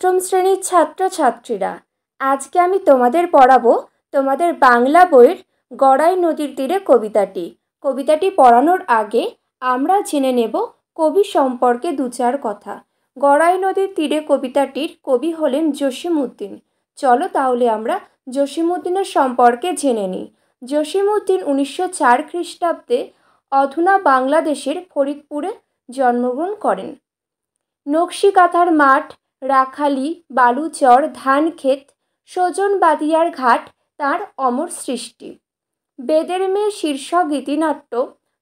অষ্টম শ্রেণীর ছাত্রছাত্রীরা, আজকে আমি তোমাদের পড়াবো তোমাদের বাংলা বইয়ের গড়াই নদীর তীরে কবিতাটি পড়ানোর আগে আমরা জেনে নেব কবি সম্পর্কে দু চার কথা। গড়াই নদীর তীরে কবিতাটির কবি হলেন জসীমউদ্দিন। চলো তাহলে আমরা জসীমউদ্দিনের সম্পর্কে জেনে নিই। জসীমউদ্দিন 1904 খ্রিস্টাব্দে অধুনা বাংলাদেশের ফরিদপুরে জন্মগ্রহণ করেন। নকশিকাঁথার মাঠ, রাখালি, বালুচর, ধানক্ষেত, সজনবাদিয়ার ঘাট তাঁর অমর সৃষ্টি। বেদের মেয়ে শীর্ষক গীতিনাট্য,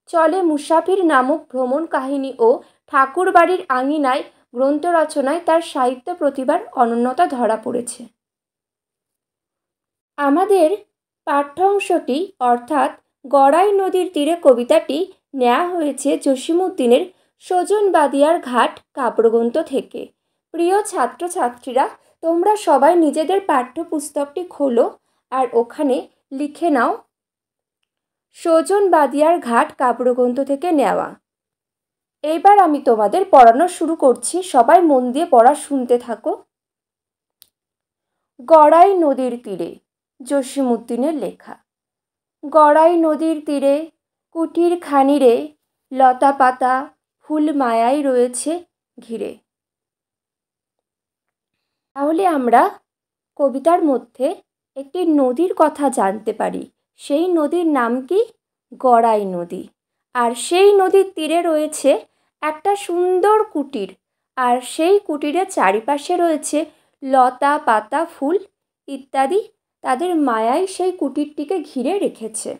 চলে মুসাফির নামক ভ্রমণ কাহিনী ও ঠাকুরবাড়ির আঙিনায় গ্রন্থ রচনায় তার সাহিত্য প্রতিভার অনন্যতা ধরা পড়েছে। আমাদের পাঠ্য অংশটি অর্থাৎ গড়াই নদীর তীরে কবিতাটি নেওয়া হয়েছে জসীমউদ্দিনের সজনবাদিয়ার ঘাট কাব্যগ্রন্থ থেকে। প্রিয় ছাত্রছাত্রীরা, তোমরা সবাই নিজেদের পাঠ্যপুস্তকটি খোলো আর ওখানে লিখে নাও সজনবাদিয়ার ঘাট কাব্যগ্রন্থ থেকে নেওয়া। এইবার আমি তোমাদের পড়ানো শুরু করছি, সবাই মন দিয়ে পড়া শুনতে থাকো। গড়াই নদীর তীরে, জসীমউদ্দিনের লেখা। গড়াই নদীর তীরে কুটির খানিরে, লতা পাতা ফুল মায়াই রয়েছে ঘিরে। তাহলে আমরা কবিতার মধ্যে একটি নদীর কথা জানতে পারি। সেই নদীর নাম কি? গড়াই নদী। আর সেই নদীর তীরে রয়েছে একটা সুন্দর কুটির, আর সেই কুটিরের চারিপাশে রয়েছে লতা পাতা ফুল ইত্যাদি, তাদের মায়াই সেই কুটিরটিকে ঘিরে রেখেছে।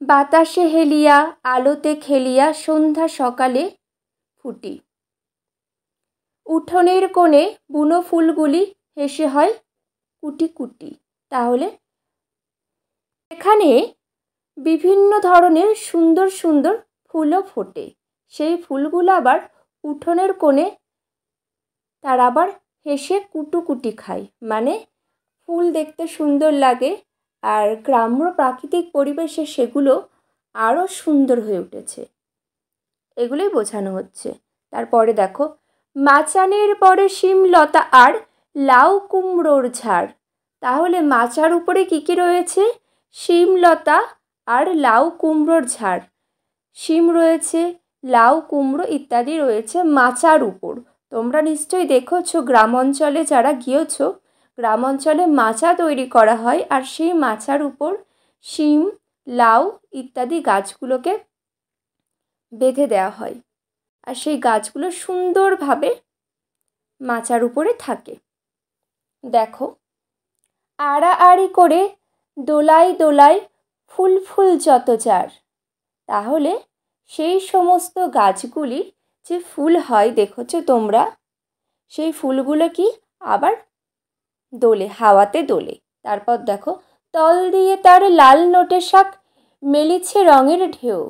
বাতাসে হেলিয়া আলোতে খেলিয়া সন্ধ্যা সকালে ফুটি, উঠোনের কোণে বুনো ফুলগুলি হেসে হয় কুটি কুটি। তাহলে এখানে বিভিন্ন ধরনের সুন্দর সুন্দর ফুলও ফোটে, সেই ফুলগুলো আবার উঠোনের কোণে তারা আবার হেসে কুটুকুটি খায়, মানে ফুল দেখতে সুন্দর লাগে আর গ্রাম্য প্রাকৃতিক পরিবেশে সেগুলো আরও সুন্দর হয়ে উঠেছে, এগুলোই বোঝানো হচ্ছে। তারপরে দেখো, মাচানের পরে শিমলতা আর লাউ কুমড়োর ঝাড়। তাহলে মাচার উপরে কী কী রয়েছে? শিমলতা আর লাউ কুমড়োর ঝাড়। শিম রয়েছে, লাউ কুমড়ো ইত্যাদি রয়েছে মাচার উপর। তোমরা নিশ্চয়ই দেখেছো গ্রাম অঞ্চলে যারা গিয়েছো, গ্রাম অঞ্চলে মাচা তৈরি করা হয় আর সেই মাচার উপর শিম, লাউ ইত্যাদি গাছগুলোকে বেঁধে দেওয়া হয় আর সেই গাছগুলো সুন্দরভাবে মাচার উপরে থাকে। দেখো, আড়াআড়ি করে দোলাই দোলাই ফুল ফুল যত যার। তাহলে সেই সমস্ত গাছগুলি যে ফুল হয় দেখেছো তোমরা, সেই ফুলগুলো কি আবার দোলে, হাওয়াতে দোলে। তারপর দেখো, তল দিয়ে তার লাল নোটে শাক মেলিছে রঙের ঢেউ।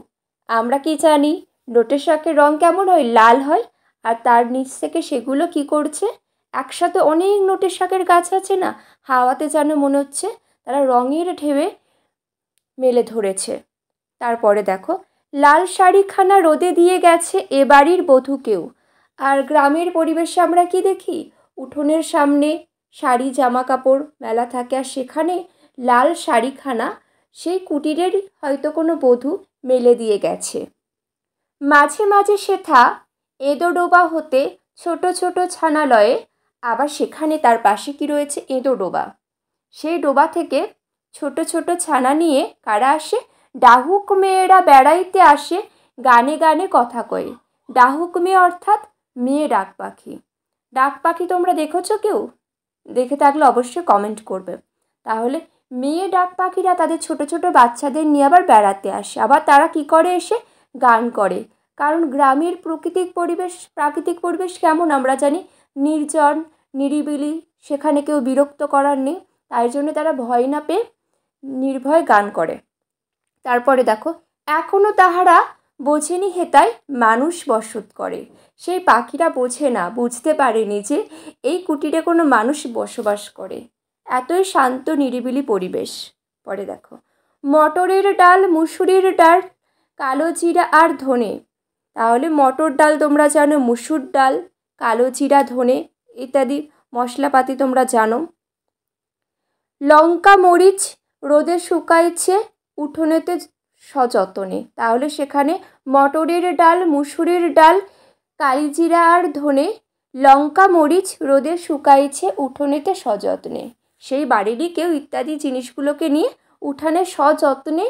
আমরা কি জানি নোটে শাকের রঙ কেমন হয়? লাল হয়। আর তার নিচ থেকে সেগুলো কি করছে? একসাথে অনেক নোটে শাকের গাছ আছে না, হাওয়াতে যেন মনে হচ্ছে তারা রঙের ঢেউয়ে মেলে ধরেছে। তারপরে দেখো, লাল শাড়িখানা রোদে দিয়ে গেছে এ বাড়ির বধূকেও। আর গ্রামের পরিবেশে আমরা কি দেখি? উঠোনের সামনে শাড়ি জামা কাপড় মেলা থাকে আর সেখানে লাল শাড়িখানা সেই কুটিরের হয়তো কোনো বধূ মেলে দিয়ে গেছে। মাঝে মাঝে সেথা এঁদো ডোবা হতে ছোট ছোট ছানালয়ে। আবার সেখানে তার পাশে কি রয়েছে? এঁদো ডোবা। সেই ডোবা থেকে ছোট ছোট ছানা নিয়ে কারা আসে? ডাহুক মেয়েরা বেড়াইতে আসে, গানে গানে কথা কয়। ডাহুক মেয়ে অর্থাৎ মেয়ে ডাক পাখি। ডাক পাখি তোমরা দেখেছো কেউ? দেখে থাকলে অবশ্যই কমেন্ট করবে। তাহলে মেয়ে ডাক পাখিরা তাদের ছোট ছোট বাচ্চাদের নিয়ে আবার বেড়াতে আসে, আবার তারা কি করে? এসে গান করে। কারণ গ্রামের প্রাকৃতিক পরিবেশ কেমন আমরা জানি, নির্জন নিরিবিলি, সেখানে কেউ বিরক্ত করার নেই, তাই জন্য তারা ভয় না পেয়ে নির্ভয়ে গান করে। তারপরে দেখো, এখনও তাহারা বোঝেনি হেতায় মানুষ বসত করে। সেই পাখিরা বোঝে না, বুঝতে পারেনি যে এই কুটিরে কোনো মানুষ বসবাস করে, এতই শান্ত নিরিবিলি পরিবেশ। পরে দেখো, মটরের ডাল মুসুরির ডাল কালো জিরা আর ধনে। তাহলে মটর ডাল তোমরা জানো, মুসুর ডাল, কালো জিরা ধনে ইত্যাদি মশলাপাতি তোমরা জানো। লঙ্কা মরিচ রোদে শুকাইছে উঠোনেতে সযতনে, তাহলে সেখানে মটরের ডাল, মুসুরির ডাল, কালিজিরা আর ধনে, লঙ্কা মরিচ রোদে শুকাইছে উঠোনেতে সযত্নে। সেই বাড়িরই কেউ ইত্যাদি জিনিসগুলোকে নিয়ে উঠানে সযত্নে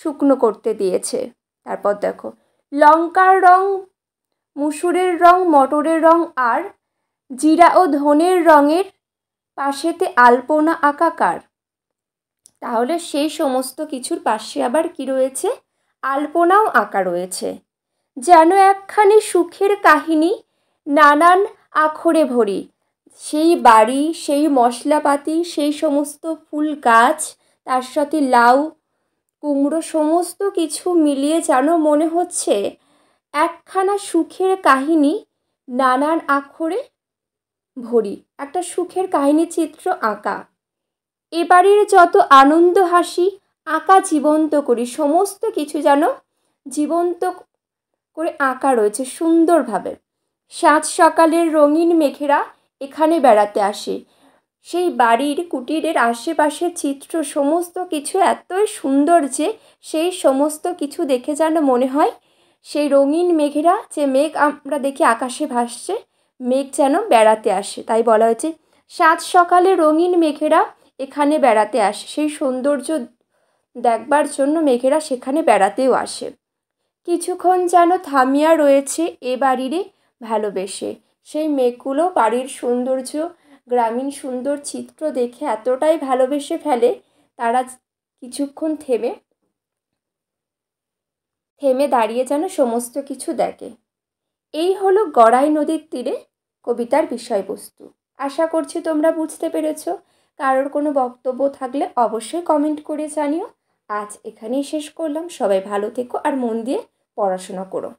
শুকনো করতে দিয়েছে। তারপর দেখো, লঙ্কার রং, মুসুরের রং, মটরের রং আর জিরা ও ধনের রঙের পাশেতে আলপনা আঁকা কার? তাহলে সেই সমস্ত কিছুর পাশে আবার কি রয়েছে? আলপনাও আঁকা রয়েছে। যেন একখানি সুখের কাহিনী নানান আখরে ভরি। সেই বাড়ি, সেই মশলাপাতি, সেই সমস্ত ফুল গাছ, তার সাথে লাউ, কুমড়ো, সমস্ত কিছু মিলিয়ে যেন মনে হচ্ছে একখানা সুখের কাহিনী নানান আখরে ভরি, একটা সুখের কাহিনী চিত্র আঁকা। এ বাড়ির যত আনন্দ হাসি আঁকা জীবন্ত করি, সমস্ত কিছু যেন জীবন্ত করে আঁকা রয়েছে সুন্দরভাবে। সাত সকালের রঙিন মেঘেরা এখানে বেড়াতে আসে। সেই বাড়ির কুটিরের আশেপাশের চিত্র সমস্ত কিছু এতই সুন্দর যে সেই সমস্ত কিছু দেখে যেন মনে হয় সেই রঙিন মেঘেরা, যে মেঘ আমরা দেখি আকাশে ভাসছে, মেঘ যেন বেড়াতে আসে। তাই বলা হয়েছে সাত সকালে রঙিন মেঘেরা এখানে বেড়াতে আসে। সেই সৌন্দর্য দেখবার জন্য মেঘেরা সেখানে বেড়াতেও আসে। কিছুক্ষণ যেন থামিয়া রয়েছে এ বাড়িরে ভালোবেসে। সেই মেঘগুলো বাড়ির সৌন্দর্য, গ্রামীণ সুন্দর চিত্র দেখে এতটাই ভালোবেসে ফেলে, তারা কিছুক্ষণ থেমে দাঁড়িয়ে যেন সমস্ত কিছু দেখে। এই হলো গড়াই নদীর তীরে কবিতার বিষয়বস্তু। আশা করছি তোমরা বুঝতে পেরেছ। কারোর কোনো বক্তব্য থাকলে অবশ্যই কমেন্ট করে জানিও। আজ এখানেই শেষ করলাম। সবাই ভালো থেকো আর মন দিয়ে পড়াশোনা করো।